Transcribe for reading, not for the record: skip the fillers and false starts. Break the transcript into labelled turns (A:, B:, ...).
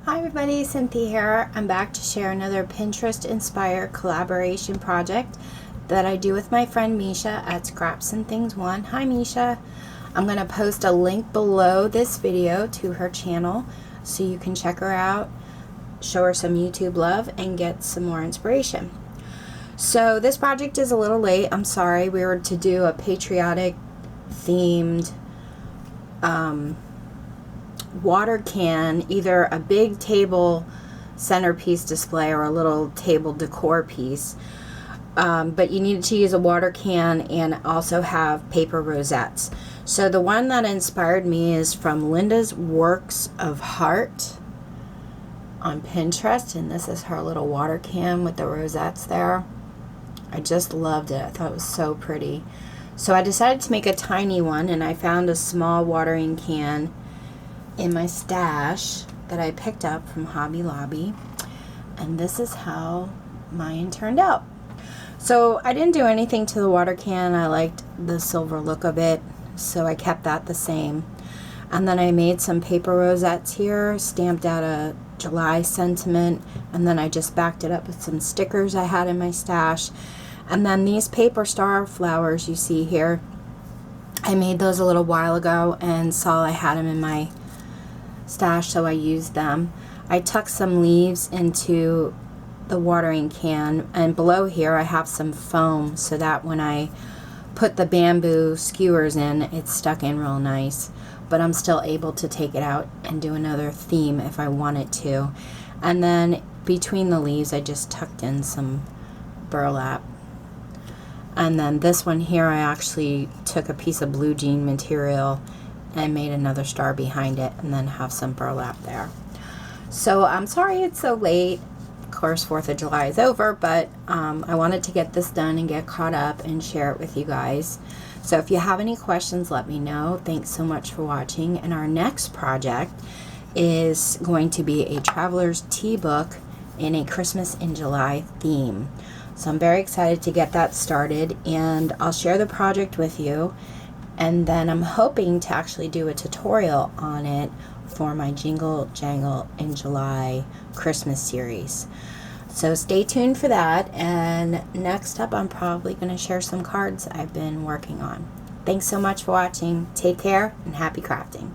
A: Hi everybody, Cynthia here. I'm back to share another Pinterest inspired collaboration project that I do with my friend Misha at ScrapsandThings1. Hi Misha. I'm going to post a link below this video to her channel so you can check her out, show her some YouTube love, and get some more inspiration. So this project is a little late. I'm sorry. We were to do a patriotic themed water can, either a big table centerpiece display or a little table decor piece, but you needed to use a water can and also have paper rosettes. So the one that inspired me is from Linda's Works of Heart on Pinterest, and this is her little water can with the rosettes there. I just loved it. I thought it was so pretty. So I decided to make a tiny one, and I found a small watering can in my stash that I picked up from Hobby Lobby, and this is how mine turned out. So I didn't do anything to the water can. I liked the silver look of it, so I kept that the same. And then I made some paper rosettes here, stamped out a July sentiment, and then I just backed it up with some stickers I had in my stash. And then these paper star flowers you see here, I made those a little while ago and saw I had them in my stash, so I used them. I tucked some leaves into the watering can, and below here I have some foam so that when I put the bamboo skewers in, it's stuck in real nice, but I'm still able to take it out and do another theme if I wanted to. And then between the leaves I just tucked in some burlap. And then this one here, I actually took a piece of blue jean material and made another star behind it, and then have some burlap there. So I'm sorry it's so late. Of course, 4th of July is over, but I wanted to get this done and get caught up and share it with you guys. So if you have any questions, let me know. Thanks so much for watching. And our next project is going to be a traveler's tea book in a Christmas in July theme. So I'm very excited to get that started, and I'll share the project with you. And then I'm hoping to actually do a tutorial on it for my Jingle Jangle in July Christmas series. So stay tuned for that. And next up, I'm probably going to share some cards I've been working on. Thanks so much for watching. Take care and happy crafting.